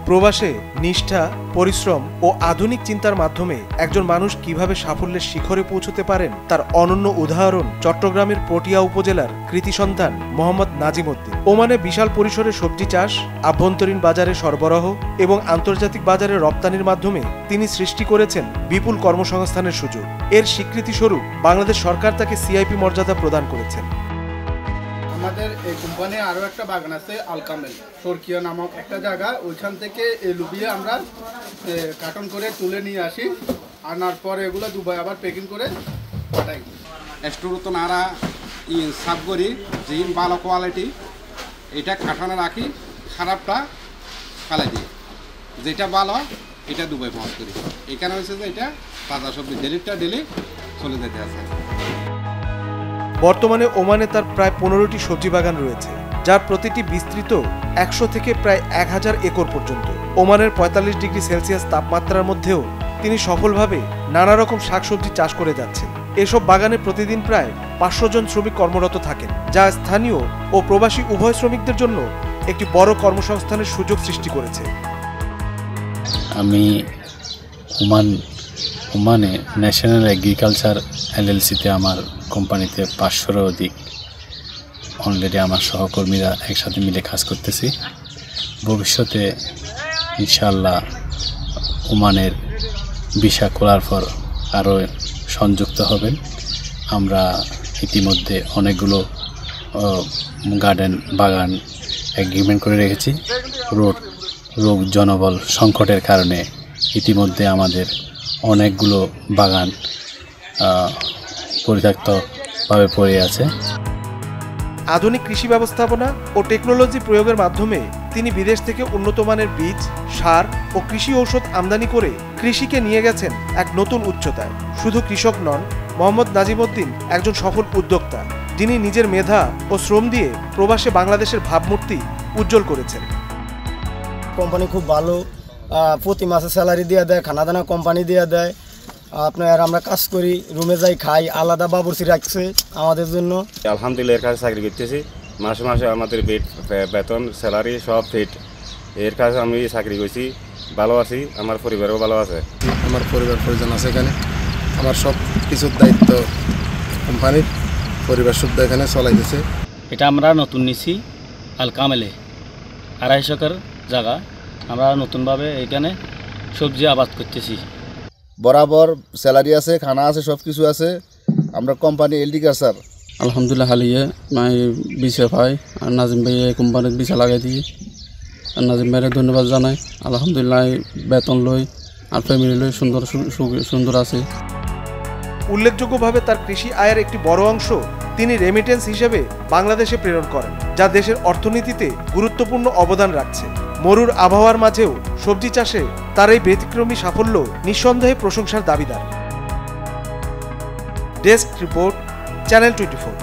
প্রবাসে নিষ্ঠা, পরিশ্রম ও আধুনিক চিন্তার মাধ্যমে একজন মানুষ কিভাবে সাফল্যের শিখরে পৌঁছতে পারেন তার অনন্য উদাহরণ চট্টগ্রামের পটিয়া উপজেলার কৃতি সন্তান মোহাম্মদ নাজিম উদ্দিন। ওমানে বিশাল পরিসরে সবজি চাষ, আভ্যন্তরীণ বাজারে সরবরাহ এবং আন্তর্জাতিক বাজারে রপ্তানির মাধ্যমে তিনি সৃষ্টি করেছেন বিপুল কর্মসংস্থানের সুযোগ। এর স্বীকৃতিস্বরূপ বাংলাদেশ সরকার তাকে সিআইপি মর্যাদা প্রদান করেছেন। আমাদের এই কোম্পানি আরও একটা বাগান আছে আলকামেল সরকিয়া নামক একটা জায়গা, ওইখান থেকে এই লুবিয়ে আমরা কার্টন করে তুলে নিয়ে আসি, আনার পরে এগুলো দুবাই আবার প্যাকিং করে পাঠাই। স্টোর নারা সাফ করি যে ভালো কোয়ালিটি এটা কাঠানো রাখি, খারাপটা ফেলাই দিই, যেটা ভালো এটা দুবাই পৌঁছ করি। এখানে হয়েছে যে এটা তাজা সবজি ডেলিটা ডেলি চলে যেতে আছে। বর্তমানে ওমানে তার প্রায় 15টি সবজি বাগান রয়েছে, যার প্রতিটি বিস্তৃত 100 থেকে প্রায় 1000 একর পর্যন্ত। ওমানের 45 ডিগ্রি সেলসিয়াস তাপমাত্রার মধ্যেও তিনি সফলভাবে নানা রকম শাকসবজি চাষ করে যাচ্ছেন। এসব বাগানে প্রতিদিন প্রায় 500 জন শ্রমিক কর্মরত থাকেন, যা স্থানীয় ও প্রবাসী উভয় শ্রমিকদের জন্য একটি বড় কর্মসংস্থানের সুযোগ সৃষ্টি করেছে। আমি ওমানে ন্যাশনাল এগ্রিকালচার LLCতে আমার কোম্পানিতে 500-এরও অধিক অলরেডি আমার সহকর্মীরা একসাথে মিলে কাজ করতেছি। ভবিষ্যতে ইনশাআল্লাহ ওমানের ভিসা খোলার পর আরও সংযুক্ত হবেন। আমরা ইতিমধ্যে অনেকগুলো গার্ডেন বাগান এগ্রিমেন্ট করে রেখেছি। রোগ জনবল সংকটের কারণে ইতিমধ্যে আমাদের অনেকগুলো বাগান পরিত্যক্তভাবে পড়ে আছে। আধুনিক কৃষি ব্যবস্থাপনা ও টেকনোলজি প্রয়োগের মাধ্যমে তিনি বিদেশ থেকে উন্নত মানের বীজ, সার ও কৃষি ঔষধ আমদানি করে কৃষিকে নিয়ে গেছেন এক নতুন উচ্চতায়। শুধু কৃষক নন, মোহাম্মদ নাজিম উদ্দিন একজন সফল উদ্যোক্তা, যিনি নিজের মেধা ও শ্রম দিয়ে প্রবাসে বাংলাদেশের ভাবমূর্তি উজ্জ্বল করেছেন। কোম্পানি খুব ভালো, প্রতি মাসে স্যালারি দিয়ে দেয়, খানা দানা কোম্পানি দিয়ে দেয়। আপনার আমরা কাজ করি, রুমে যাই, খাই, আলাদা বাবুর্চি রাখছে আমাদের জন্য। আলহামদুলিল্লাহ এর কাছে চাকরি করতেছি, মাসে মাসে আমাদের বেতন স্যালারি সব ফিট। এর কাছে আমি চাকরি করছি, ভালো আছি, আমার পরিবারও ভালো আছে। আমার পরিবার পরিজন আছে এখানে, আমার সব কিছুর দায়িত্ব কোম্পানির, পরিবার শুদ্ধ এখানে চলাইতেছে। এটা আমরা নতুন নিছি আলকামেলে 250 একর জায়গা, আমরা নতুনভাবে এখানে সবজি আবাদ করতেছি। বরাবর স্যালারি আছে, খানা আছে, সব কিছু আছে। আমরা কোম্পানি এগ্রিকালচার আলহামদুলিল্লাহ হালিয়ে মাই বিছে পাই, আর নাজিম ভাই এই কোম্পানির বিছা লাগাই দিই। আর নাজিম ভাইয়ের ধন্যবাদ জানাই। আলহামদুলিল্লাহ বেতন লই আর ফ্যামিলি লই সুন্দর আছে। উল্লেখযোগ্যভাবে তার কৃষি আয়ের একটি বড় অংশ তিনি রেমিটেন্স হিসেবে বাংলাদেশে প্রেরণ করেন, যা দেশের অর্থনীতিতে গুরুত্বপূর্ণ অবদান রাখছে। মরুর আবহাওয়ার মাঝেও সবজি চাষে তার এই ব্যতিক্রমী সাফল্য নিঃসন্দেহে প্রশংসার দাবিদার। Desk report, channel 24।